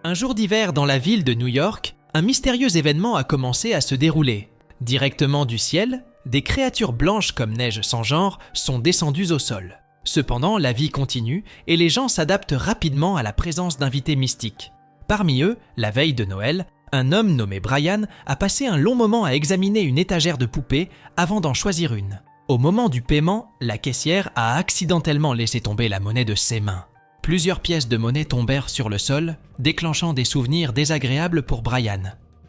Un jour d'hiver dans la ville de New York, un mystérieux événement a commencé à se dérouler. Directement du ciel, des créatures blanches comme neige sans genre sont descendues au sol. Cependant, la vie continue et les gens s'adaptent rapidement à la présence d'invités mystiques. Parmi eux, la veille de Noël, un homme nommé Brian a passé un long moment à examiner une étagère de poupées avant d'en choisir une. Au moment du paiement, la caissière a accidentellement laissé tomber la monnaie de ses mains. Plusieurs pièces de monnaie tombèrent sur le sol, déclenchant des souvenirs désagréables pour Brian.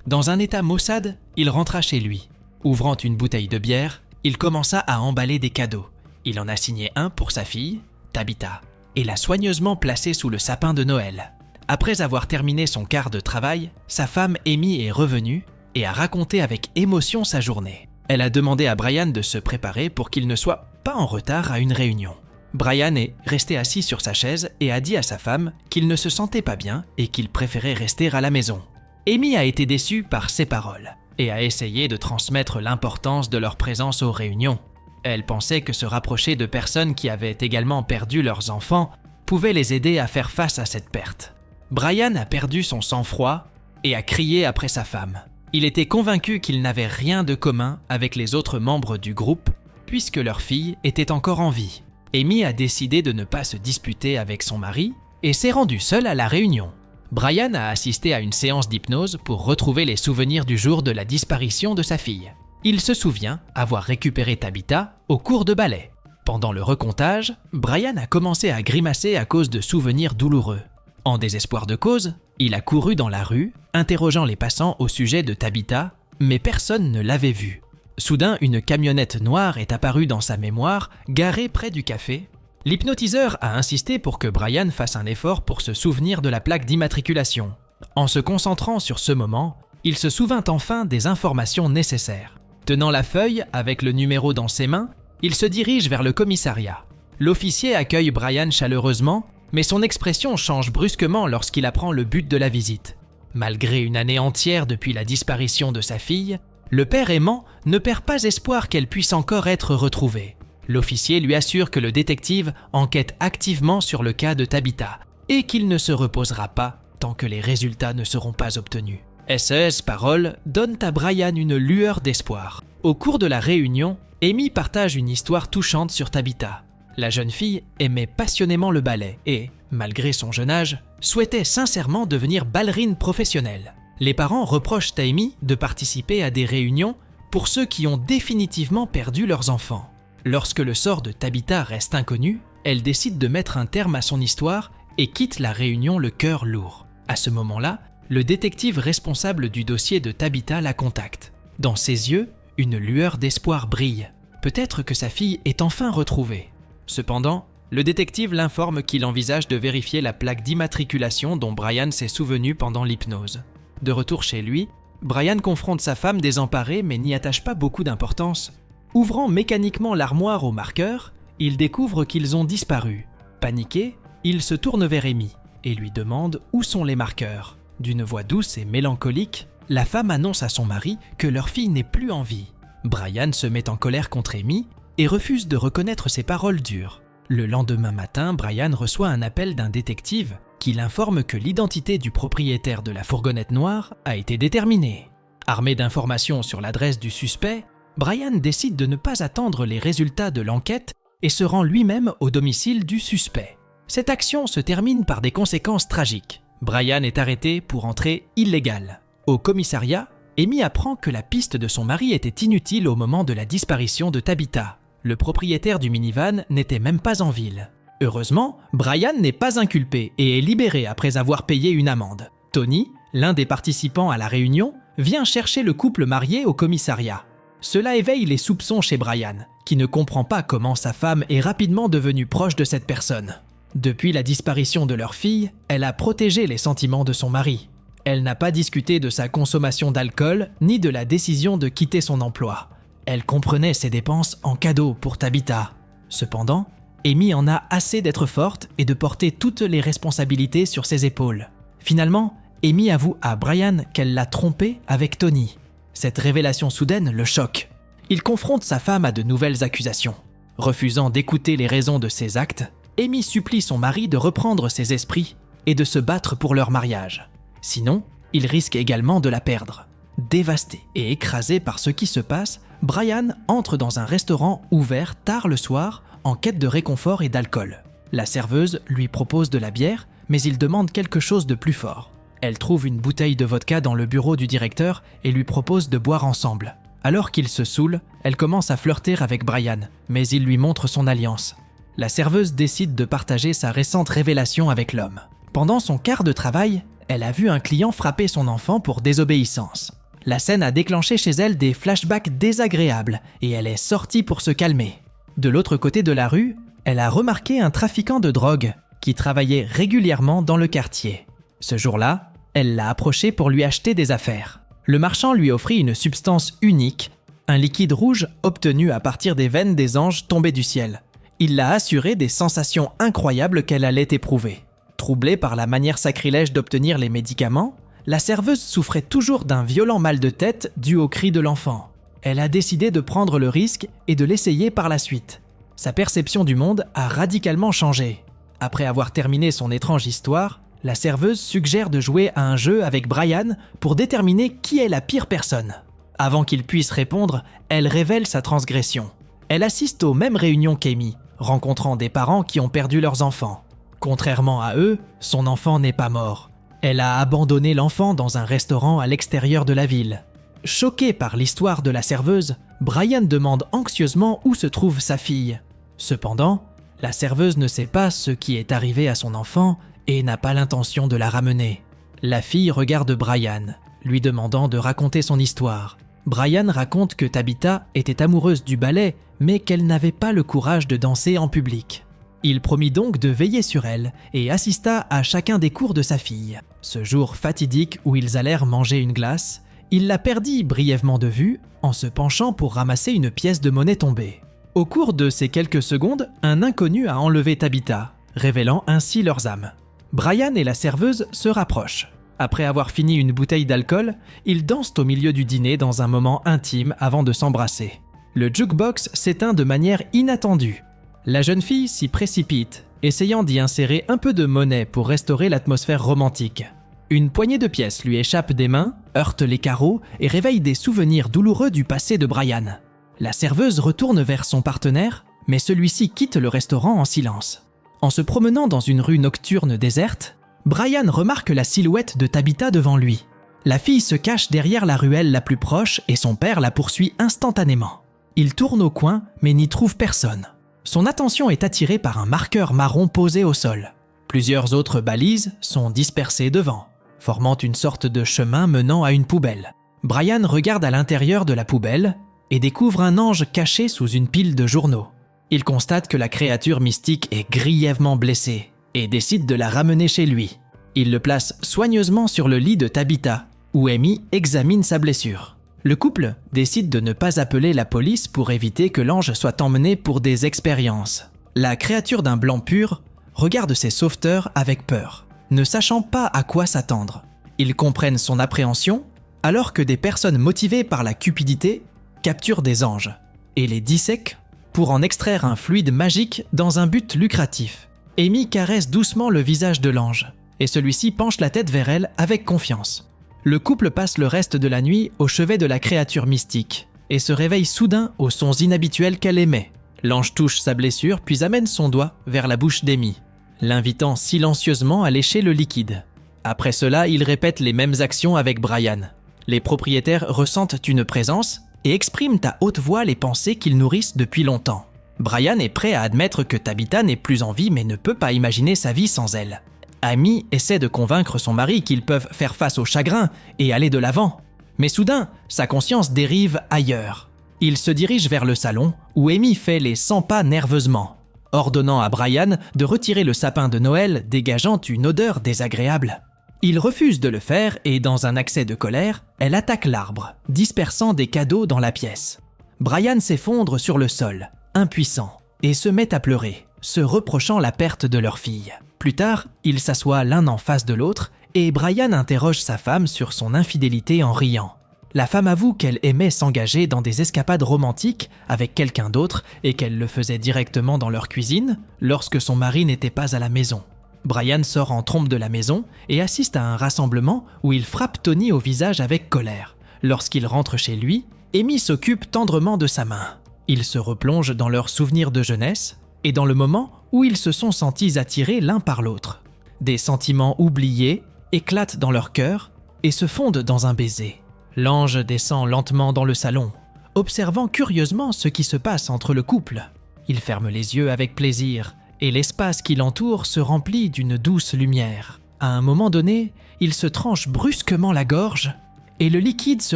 Dans un état maussade, il rentra chez lui. Ouvrant une bouteille de bière, il commença à emballer des cadeaux. Il en a signé un pour sa fille, Tabitha, et l'a soigneusement placé sous le sapin de Noël. Après avoir terminé son quart de travail, sa femme Amy est revenue et a raconté avec émotion sa journée. Elle a demandé à Brian de se préparer pour qu'il ne soit pas en retard à une réunion. Brian est resté assis sur sa chaise et a dit à sa femme qu'il ne se sentait pas bien et qu'il préférait rester à la maison. Amy a été déçue par ces paroles et a essayé de transmettre l'importance de leur présence aux réunions. Elle pensait que se rapprocher de personnes qui avaient également perdu leurs enfants pouvait les aider à faire face à cette perte. Brian a perdu son sang-froid et a crié après sa femme. Il était convaincu qu'il n'avait rien de commun avec les autres membres du groupe puisque leur fille était encore en vie. Amy a décidé de ne pas se disputer avec son mari et s'est rendue seule à la réunion. Brian a assisté à une séance d'hypnose pour retrouver les souvenirs du jour de la disparition de sa fille. Il se souvient avoir récupéré Tabitha au cours de ballet. Pendant le recomptage, Brian a commencé à grimacer à cause de souvenirs douloureux. En désespoir de cause, il a couru dans la rue, interrogeant les passants au sujet de Tabitha, mais personne ne l'avait vue. Soudain, une camionnette noire est apparue dans sa mémoire, garée près du café. L'hypnotiseur a insisté pour que Brian fasse un effort pour se souvenir de la plaque d'immatriculation. En se concentrant sur ce moment, il se souvint enfin des informations nécessaires. Tenant la feuille avec le numéro dans ses mains, il se dirige vers le commissariat. L'officier accueille Brian chaleureusement, mais son expression change brusquement lorsqu'il apprend le but de la visite. Malgré une année entière depuis la disparition de sa fille, le père aimant ne perd pas espoir qu'elle puisse encore être retrouvée. L'officier lui assure que le détective enquête activement sur le cas de Tabitha et qu'il ne se reposera pas tant que les résultats ne seront pas obtenus. SES Paroles donnent à Brian une lueur d'espoir. Au cours de la réunion, Amy partage une histoire touchante sur Tabitha. La jeune fille aimait passionnément le ballet et, malgré son jeune âge, souhaitait sincèrement devenir ballerine professionnelle. Les parents reprochent à Amy de participer à des réunions pour ceux qui ont définitivement perdu leurs enfants. Lorsque le sort de Tabitha reste inconnu, elle décide de mettre un terme à son histoire et quitte la réunion le cœur lourd. À ce moment-là, le détective responsable du dossier de Tabitha la contacte. Dans ses yeux, une lueur d'espoir brille. Peut-être que sa fille est enfin retrouvée. Cependant, le détective l'informe qu'il envisage de vérifier la plaque d'immatriculation dont Brian s'est souvenu pendant l'hypnose. De retour chez lui, Brian confronte sa femme désemparée mais n'y attache pas beaucoup d'importance. Ouvrant mécaniquement l'armoire aux marqueurs, il découvre qu'ils ont disparu. Paniqué, il se tourne vers Amy et lui demande où sont les marqueurs. D'une voix douce et mélancolique, la femme annonce à son mari que leur fille n'est plus en vie. Brian se met en colère contre Amy et refuse de reconnaître ses paroles dures. Le lendemain matin, Brian reçoit un appel d'un détective qui l'informe que l'identité du propriétaire de la fourgonnette noire a été déterminée. Armé d'informations sur l'adresse du suspect, Brian décide de ne pas attendre les résultats de l'enquête et se rend lui-même au domicile du suspect. Cette action se termine par des conséquences tragiques. Brian est arrêté pour entrée illégale. Au commissariat, Amy apprend que la piste de son mari était inutile au moment de la disparition de Tabitha. Le propriétaire du minivan n'était même pas en ville. Heureusement, Brian n'est pas inculpé et est libéré après avoir payé une amende. Tony, l'un des participants à la réunion, vient chercher le couple marié au commissariat. Cela éveille les soupçons chez Brian, qui ne comprend pas comment sa femme est rapidement devenue proche de cette personne. Depuis la disparition de leur fille, elle a protégé les sentiments de son mari. Elle n'a pas discuté de sa consommation d'alcool ni de la décision de quitter son emploi. Elle comprenait ses dépenses en cadeaux pour Tabitha. Cependant, Amy en a assez d'être forte et de porter toutes les responsabilités sur ses épaules. Finalement, Amy avoue à Brian qu'elle l'a trompé avec Tony. Cette révélation soudaine le choque. Il confronte sa femme à de nouvelles accusations. Refusant d'écouter les raisons de ses actes, Amy supplie son mari de reprendre ses esprits et de se battre pour leur mariage. Sinon, il risque également de la perdre. Dévasté et écrasé par ce qui se passe, Brian entre dans un restaurant ouvert tard le soir en quête de réconfort et d'alcool. La serveuse lui propose de la bière, mais il demande quelque chose de plus fort. Elle trouve une bouteille de vodka dans le bureau du directeur et lui propose de boire ensemble. Alors qu'il se saoule, elle commence à flirter avec Brian, mais il lui montre son alliance. La serveuse décide de partager sa récente révélation avec l'homme. Pendant son quart de travail, elle a vu un client frapper son enfant pour désobéissance. La scène a déclenché chez elle des flashbacks désagréables et elle est sortie pour se calmer. De l'autre côté de la rue, elle a remarqué un trafiquant de drogue qui travaillait régulièrement dans le quartier. Ce jour-là, elle l'a approché pour lui acheter des affaires. Le marchand lui offrit une substance unique, un liquide rouge obtenu à partir des veines des anges tombés du ciel. Il l'a assuré des sensations incroyables qu'elle allait éprouver. Troublée par la manière sacrilège d'obtenir les médicaments, la serveuse souffrait toujours d'un violent mal de tête dû au cri de l'enfant. Elle a décidé de prendre le risque et de l'essayer par la suite. Sa perception du monde a radicalement changé. Après avoir terminé son étrange histoire, la serveuse suggère de jouer à un jeu avec Brian pour déterminer qui est la pire personne. Avant qu'il puisse répondre, elle révèle sa transgression. Elle assiste aux mêmes réunions qu'Amy, rencontrant des parents qui ont perdu leurs enfants. Contrairement à eux, son enfant n'est pas mort. Elle a abandonné l'enfant dans un restaurant à l'extérieur de la ville. Choqué par l'histoire de la serveuse, Brian demande anxieusement où se trouve sa fille. Cependant, la serveuse ne sait pas ce qui est arrivé à son enfant et n'a pas l'intention de la ramener. La fille regarde Brian, lui demandant de raconter son histoire. Brian raconte que Tabitha était amoureuse du ballet, mais qu'elle n'avait pas le courage de danser en public. Il promit donc de veiller sur elle et assista à chacun des cours de sa fille. Ce jour fatidique où ils allèrent manger une glace, il la perdit brièvement de vue en se penchant pour ramasser une pièce de monnaie tombée. Au cours de ces quelques secondes, un inconnu a enlevé Tabitha, révélant ainsi leurs âmes. Brian et la serveuse se rapprochent. Après avoir fini une bouteille d'alcool, ils dansent au milieu du dîner dans un moment intime avant de s'embrasser. Le jukebox s'éteint de manière inattendue. La jeune fille s'y précipite, essayant d'y insérer un peu de monnaie pour restaurer l'atmosphère romantique. Une poignée de pièces lui échappe des mains, heurte les carreaux et réveille des souvenirs douloureux du passé de Brian. La serveuse retourne vers son partenaire, mais celui-ci quitte le restaurant en silence. En se promenant dans une rue nocturne déserte, Brian remarque la silhouette de Tabitha devant lui. La fille se cache derrière la ruelle la plus proche et son père la poursuit instantanément. Il tourne au coin mais n'y trouve personne. Son attention est attirée par un marqueur marron posé au sol. Plusieurs autres balises sont dispersées devant, formant une sorte de chemin menant à une poubelle. Brian regarde à l'intérieur de la poubelle et découvre un ange caché sous une pile de journaux. Il constate que la créature mystique est grièvement blessée et décide de la ramener chez lui. Il le place soigneusement sur le lit de Tabitha, où Amy examine sa blessure. Le couple décide de ne pas appeler la police pour éviter que l'ange soit emmené pour des expériences. La créature d'un blanc pur regarde ses sauveteurs avec peur, ne sachant pas à quoi s'attendre. Ils comprennent son appréhension alors que des personnes motivées par la cupidité capturent des anges et les dissèquent pour en extraire un fluide magique dans un but lucratif. Amy caresse doucement le visage de l'ange et celui-ci penche la tête vers elle avec confiance. Le couple passe le reste de la nuit au chevet de la créature mystique et se réveille soudain aux sons inhabituels qu'elle émet. L'ange touche sa blessure puis amène son doigt vers la bouche d'Amy, l'invitant silencieusement à lécher le liquide. Après cela, il répète les mêmes actions avec Brian. Les propriétaires ressentent une présence et expriment à haute voix les pensées qu'ils nourrissent depuis longtemps. Brian est prêt à admettre que Tabitha n'est plus en vie mais ne peut pas imaginer sa vie sans elle. Amy essaie de convaincre son mari qu'ils peuvent faire face au chagrin et aller de l'avant. Mais soudain, sa conscience dérive ailleurs. Il se dirige vers le salon où Amy fait les 100 pas nerveusement, ordonnant à Brian de retirer le sapin de Noël dégageant une odeur désagréable. Il refuse de le faire et dans un accès de colère, elle attaque l'arbre, dispersant des cadeaux dans la pièce. Brian s'effondre sur le sol, impuissant, et se met à pleurer, se reprochant la perte de leur fille. Plus tard, ils s'assoient l'un en face de l'autre et Brian interroge sa femme sur son infidélité en riant. La femme avoue qu'elle aimait s'engager dans des escapades romantiques avec quelqu'un d'autre et qu'elle le faisait directement dans leur cuisine lorsque son mari n'était pas à la maison. Brian sort en trompe de la maison et assiste à un rassemblement où il frappe Tony au visage avec colère. Lorsqu'il rentre chez lui, Amy s'occupe tendrement de sa main. Ils se replongent dans leurs souvenirs de jeunesse et dans le moment où ils se sont sentis attirés l'un par l'autre. Des sentiments oubliés éclatent dans leur cœur et se fondent dans un baiser. L'ange descend lentement dans le salon, observant curieusement ce qui se passe entre le couple. Il ferme les yeux avec plaisir et l'espace qui l'entoure se remplit d'une douce lumière. À un moment donné, il se tranche brusquement la gorge et le liquide se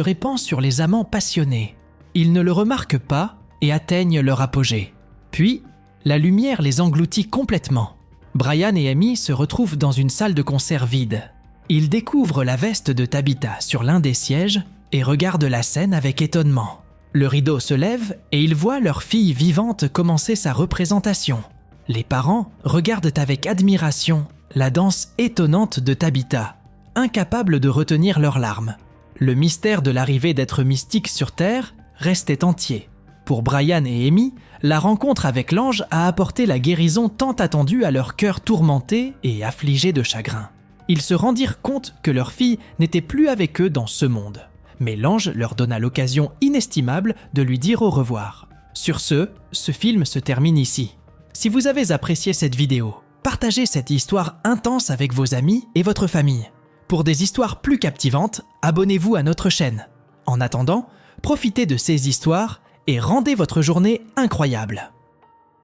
répand sur les amants passionnés. Ils ne le remarquent pas et atteignent leur apogée. Puis, la lumière les engloutit complètement. Brian et Amy se retrouvent dans une salle de concert vide. Ils découvrent la veste de Tabitha sur l'un des sièges et regardent la scène avec étonnement. Le rideau se lève et ils voient leur fille vivante commencer sa représentation. Les parents regardent avec admiration la danse étonnante de Tabitha, incapables de retenir leurs larmes. Le mystère de l'arrivée d'êtres mystiques sur Terre restait entier. Pour Brian et Amy, la rencontre avec l'ange a apporté la guérison tant attendue à leur cœur tourmenté et affligé de chagrin. Ils se rendirent compte que leur fille n'était plus avec eux dans ce monde. Mais l'ange leur donna l'occasion inestimable de lui dire au revoir. Sur ce film se termine ici. Si vous avez apprécié cette vidéo, partagez cette histoire intense avec vos amis et votre famille. Pour des histoires plus captivantes, abonnez-vous à notre chaîne. En attendant, profitez de ces histoires et rendez votre journée incroyable.